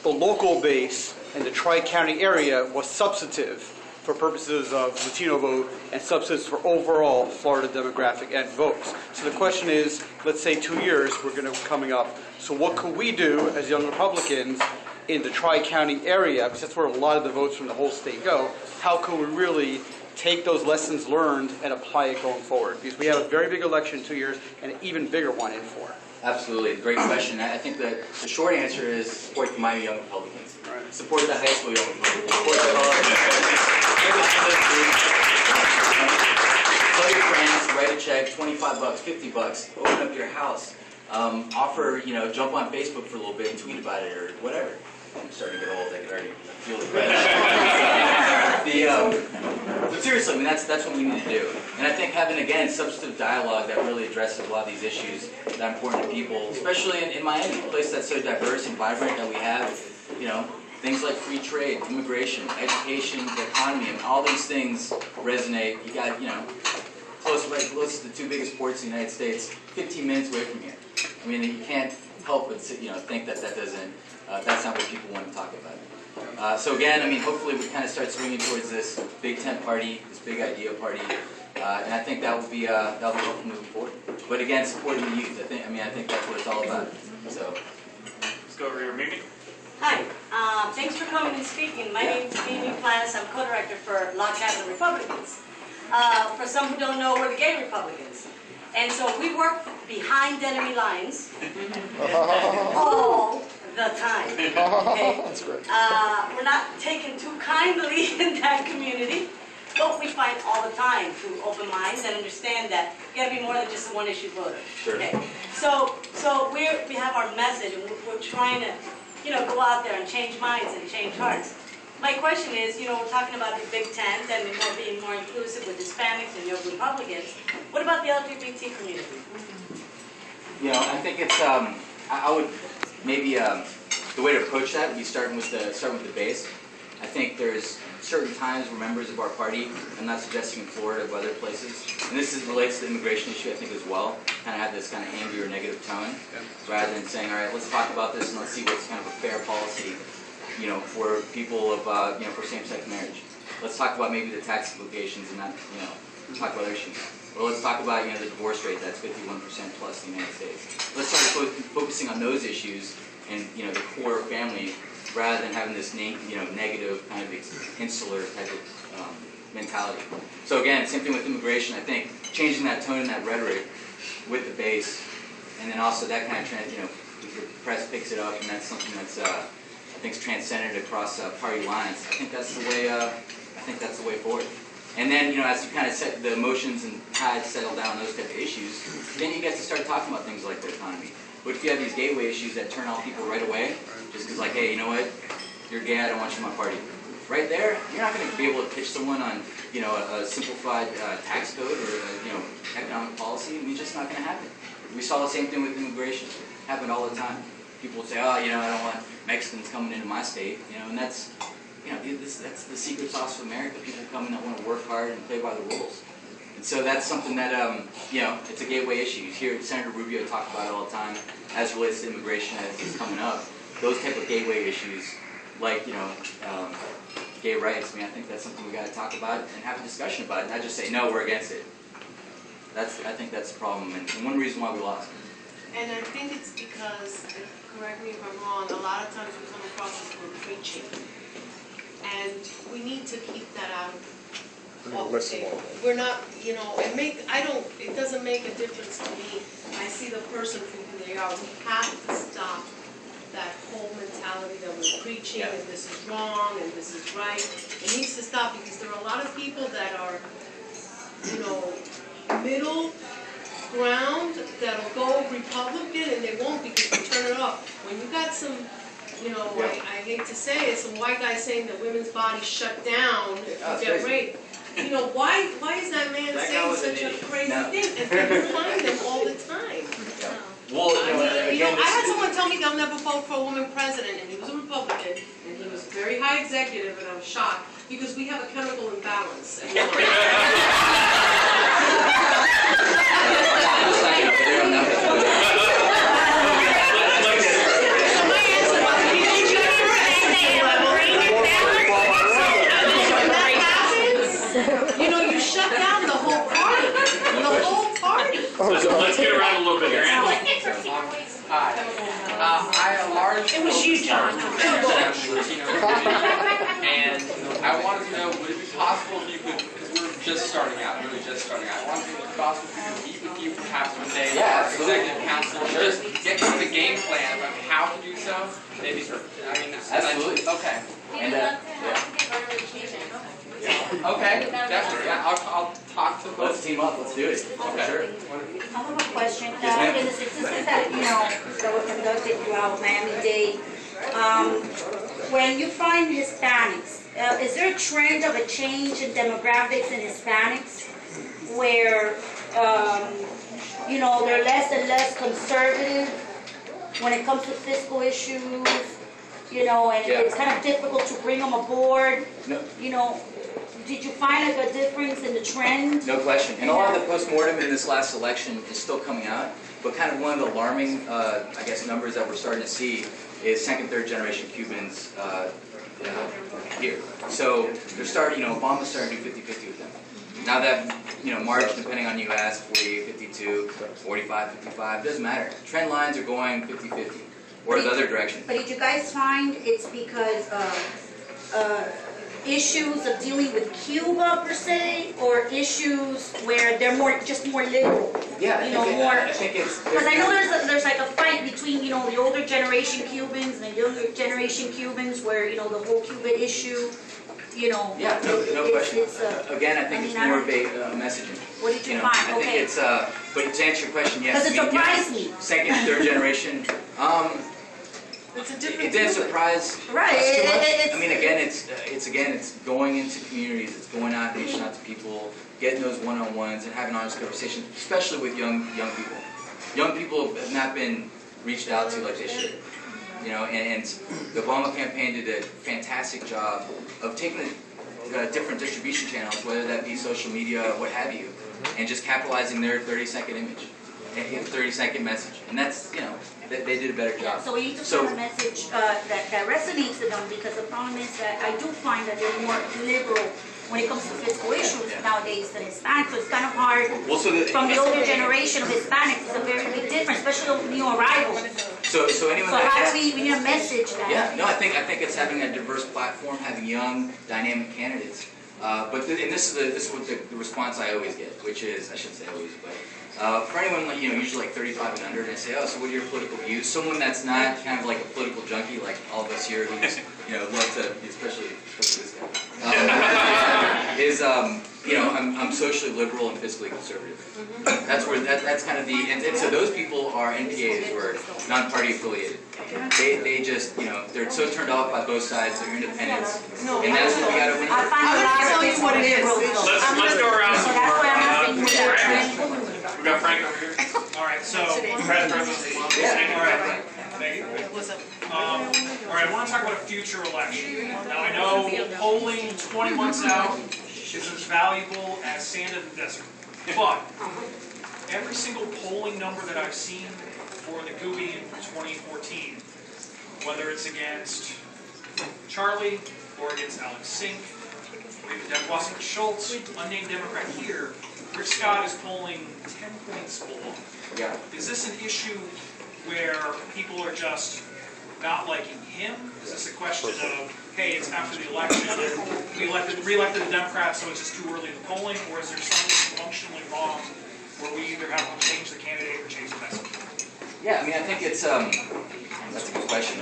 the local base and the Tri-County area was substantive for purposes of Latino vote and substantive for overall Florida demographic and votes. So the question is, let's say 2 years we're going to coming up. So what could we do as young Republicans in the Tri-County area, because that's where a lot of the votes from the whole state go? How can we really take those lessons learned and apply it going forward? Because we have a very big election in 2 years and an even bigger one in 4. Absolutely, great question. I think that the short answer is support my young Republicans. Right. Support the high school young Republicans. Support the college. Give us those groups. Tell your friends, write a check, $25, $50. Open up your house. Offer, jump on Facebook for a little bit and tweet about it or whatever. I'm starting to get old. I can already feel it. But seriously, I mean, that's what we need to do. And I think having, again, substantive dialogue that really addresses a lot of these issues that are important to people, especially in Miami, a place that's so diverse and vibrant that we have, things like free trade, immigration, education, the economy, and all these things resonate. You got, close to the 2 biggest ports in the United States, 15 minutes away from here. I mean, you can't help but think that that's not what people want to talk about. So again, I mean, hopefully we kind of start swinging towards this big tent party, this big idea party, and I think that will be helpful moving forward. But again, supporting the youth. I think that's what it's all about. So let's go over here, Mimi. Hi, thanks for coming and speaking. My name is Mimi Planis. I'm co-director for Lock Cabin Republicans. For some who don't know, we're the gay Republicans. And so we work behind enemy lines all the time. Okay? That's great. We're not taken too kindly in that community, but we fight all the time through open minds and understand that you got to be more than just a one-issue voter. Sure. Okay? So we have our message, and we're trying to, go out there and change minds and change hearts. My question is, we're talking about the Big Tent and being more inclusive with Hispanics and young Republicans. What about the LGBT community? I think it's I would maybe the way to approach that would be starting with the base. I think there's certain times where members of our party, I'm not suggesting in Florida but other places, and this relates to the immigration issue I think as well, kind of have this kind of angry or negative tone, rather than saying, all right, let's talk about this and let's see what's kind of a fair policy, for people of, for same-sex marriage. Let's talk about maybe the tax implications and not, talk about other issues. Or let's talk about, the divorce rate that's 51% plus in the United States. Let's start focusing on those issues and, the core family, rather than having this, negative kind of insular type of mentality. So again, same thing with immigration. I think changing that tone and that rhetoric with the base, and then also that kind of the press picks it up, and that's something that's I think is transcended across party lines. I think that's the way forward. And then, as you kind of set the emotions and tides settle down on those type of issues, then you get to start talking about things like the economy. What if you have these gateway issues that turn off people right away? Just because, like, hey, you know what? You're gay, I don't want you in my party. Right there, you're not going to be able to pitch someone on, a simplified tax code or, economic policy. I mean, it's just not going to happen. We saw the same thing with immigration. It happened all the time. People would say, oh, I don't want Mexicans coming into my state, and that's, that's the secret sauce of America. People come in that want to work hard and play by the rules. And so that's something that, it's a gateway issue. You hear Senator Rubio talk about it all the time as relates to immigration as it's coming up. Those type of gateway issues, like, gay rights, I think that's something we got to talk about and have a discussion about it, not just say, no, we're against it. I think that's the problem, and one reason why we lost. And I think it's because, correct me if I'm wrong, a lot of times we come across as we're preaching. And we need to keep that out of the table. We're not, it doesn't make a difference to me. I see the person for who they are. We have to stop that whole mentality that we're preaching and this is wrong and this is right. It needs to stop because there are a lot of people that are, middle ground that'll go Republican and they won't because they turn it off. When you got some, I hate to say it, some white guy saying that women's bodies shut down if you get raped. Why is that man saying such a crazy thing? And people find them all the time. Well, I had someone tell me they'll never vote for a woman president, and he was a Republican, and he was a very high executive, and I was shocked because we have a chemical imbalance. I am large. It was you, John. Latino community, and I wanted to know, would it be possible if you could, because we're just starting out, really just starting out, I wanted to know if it was possible if you could meet with you perhaps one day, Yeah, our absolutely. executive council, just get kind of the game plan about how to do so, maybe, I mean, Absolutely. okay. And Okay, definitely, yeah, I'll talk to let's both. team up. Let's do it. Okay. Sure. I have a question. Yes, ma'am. In the statistics that, that were conducted throughout Miami-Dade, when you find Hispanics, is there a trend of a change in demographics in Hispanics where, they're less and less conservative when it comes to fiscal issues, and it's kind of difficult to bring them aboard? No. Did you find like a difference in the trend? No question. And a lot of the postmortem in this last election is still coming out, but kind of one of the alarming, numbers that we're starting to see is second, third generation Cubans here. So they're starting, Obama's starting to do 50-50 with them. Now that, March, depending on you ask, 48, 52, 45, 55, doesn't matter. Trend lines are going 50-50 or the other direction. But did you guys find it's because of issues of dealing with Cuba per se, or issues where they're more liberal? Yeah, I think it's... Because I know there's like a fight between the older generation Cubans and the younger generation Cubans, where the whole Cuban issue, Yeah, no question. Again, I think I it's mean, more of a messaging. What did you I find? think it's, but to answer your question, yes. Because it surprised me. Second, third generation, It's a different it did feeling. surprise Right, us too much. it's- I mean, again, it's going into communities, it's going out, reaching out to people, getting those one-on-ones and having honest conversations, especially with young people. Young people have not been reached out to like they should. And the Obama campaign did a fantastic job of taking different distribution channels, whether that be social media, what have you, and just capitalizing their 30-second image, and 30-second message. And that's, they did a better job. So we need to send a message that resonates with them, because the problem is that I do find that they're more liberal when it comes to fiscal issues nowadays than Hispanics. So it's kind of hard. Well, From the older generation of Hispanics, it's a very big difference, especially the new arrivals. So anyone So that how do we need a message that? Yeah, no, I think it's having a diverse platform, having young, dynamic candidates. This is what the response I always get, which is, I shouldn't say always, but for anyone usually like 35 and under, and I say, oh, so what are your political views? Someone that's not kind of like a political junkie, like all of us here who just love to, especially this guy, is I'm socially liberal and fiscally conservative. That's kind of the and so those people are NPAs or non-party affiliated. They just they're so turned off by both sides. They're independents, and that's what we got to win. I find a lot of people liberal. Let's go around. So that's why I'm asking what's their trend. We got Frank over here. All right, so, President, all right. All right, I want to talk about a future election. Now, I know polling 20 months out is as valuable as sand in the desert, but every single polling number that I've seen for the GOP in 2014, whether it's against Charlie or against Alex Sink, or even Deb Wasserman-Schultz, unnamed Democrat here, Rick Scott is polling 10 points below. Yeah. Is this an issue where people are just not liking him? Is this a question of, hey, it's after the election, we re-elected the Democrats, so it's just too early in the polling, or is there something functionally wrong where we either have to change the candidate or change the message? Yeah, I mean, I think it's that's a good question.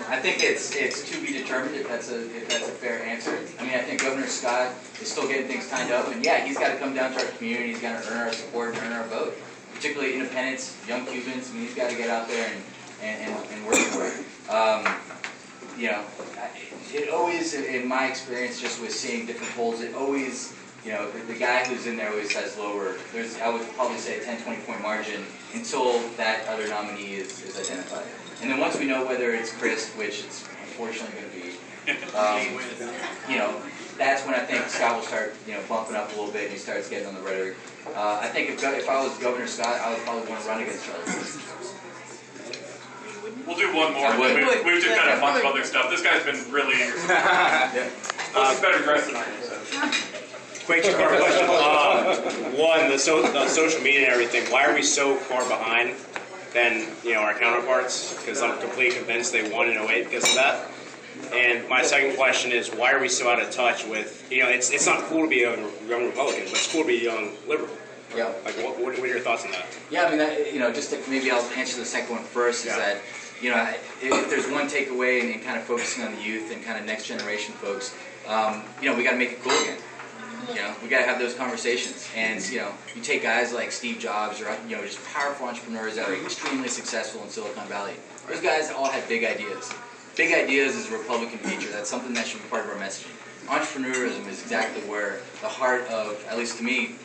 I think it's to be determined if that's a fair answer. I mean, I think Governor Scott is still getting things tied up, and yeah, he's got to come down to our community. He's got to earn our support and earn our vote, particularly independents, young Cubans. I mean, he's got to get out there and work for it. It always, in my experience, just with seeing different polls, it always, the guy who's in there always has lower. I would probably say a 10, 20-point margin until that other nominee is identified. And then once we know whether it's Chris, which it's unfortunately going to be, that's when I think Scott will start, bumping up a little bit and he starts getting on the rhetoric. I think if I was Governor Scott, I would probably want to run against Charlie. We'll do one more. I would. We've just done a bunch of other stuff. This guy's been really he's better dressed than I am. So. Quick two-part question. One, the social media and everything. Why are we so far behind than our counterparts, because I'm completely convinced they won in 08 because of that. And my second question is, why are we so out of touch with, it's not cool to be a young Republican, but it's cool to be a young liberal. Yeah. Like, what are your thoughts on that? Yeah, I mean, just to, maybe I'll answer the second one first, is that, if there's one takeaway in kind of focusing on the youth and kind of next generation folks, we got to make it cool again. We got to have those conversations. And, you take guys like Steve Jobs or, just powerful entrepreneurs that are extremely successful in Silicon Valley. Those guys all had big ideas. Big ideas is a Republican feature. That's something that should be part of our messaging. Entrepreneurism is exactly where the heart of, at least to me,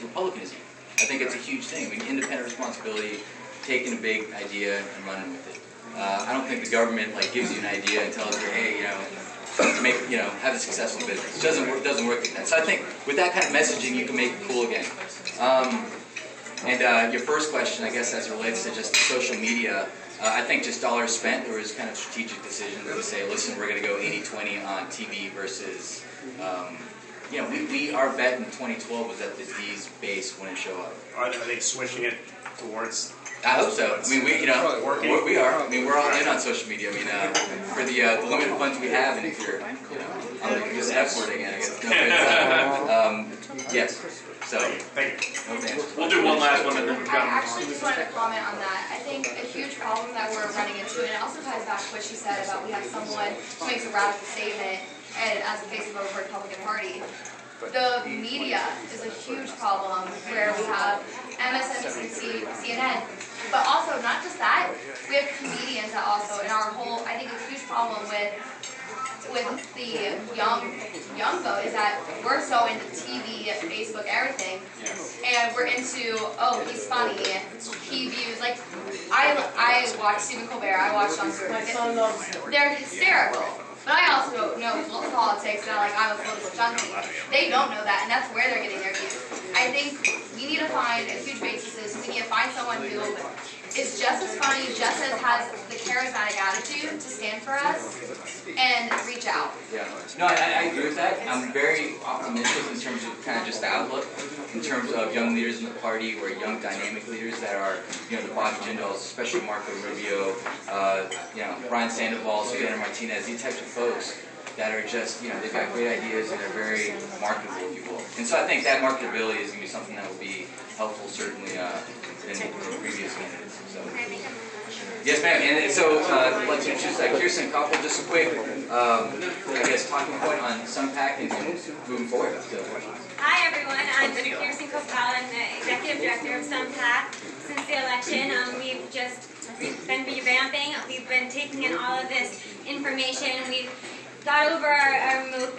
Republicanism. I think it's a huge thing. I mean, independent responsibility, taking a big idea and running with it. I don't think the government gives you an idea and tells you, hey, have a successful business. It doesn't work like that. So I think with that kind of messaging, you can make it cool again. And your first question, I guess, as it relates to just social media, I think just dollars spent, there was kind of strategic decisions to say, listen, we're going to go 80-20 on TV versus, our bet in 2012 was that the D's base wouldn't show up. Are they switching it towards? I hope so. I mean, we are. I mean, we're all in on social media. I mean, for the limited funds we have, and if you're, I'm going to use the F word again, I guess. No, yes. So, Thank you. Okay. We'll do one last one and then we've I got. actually just wanted to comment on that. I think a huge problem that we're running into, and it also ties back to what she said about we have someone who makes a radical statement and as the face of a Republican Party. The media is a huge problem where we have MSNBC, CNN, but also not just that, we have comedians that also, in our whole, I think a huge problem with the young vote is that we're so into TV, Facebook, everything, and we're into, oh, he's funny, he views, I watch Stephen Colbert, I watch on My son loves him. they're hysterical. But I also know politics, and I'm a political junkie. They don't know that, and that's where they're getting their views. I think we need to find a huge basis is we need to find someone who is just as funny, just as has the charismatic attitude to stand for us, and reach out. Yeah. No, I agree with that. I'm very optimistic in terms of kind of just the outlook, in terms of young leaders in the party or young dynamic leaders that are, the Bobby Jindals, especially Marco Rubio, Brian Sandoval, Susana Martinez, these types of folks that are just, they've got great ideas and they're very marketable, if you will. And so I think that marketability is going to be something that will be helpful, certainly, in previous candidates. So. Yes, ma'am. And so let's introduce Kirsten Koppel. Just a quick, talking point on SunPAC and moving forward. Hi, everyone. I'm Kirsten Koppel. I'm the Executive Director of SunPAC. Since the election, we've been revamping. We've been taking in all of this information. We've got over our remote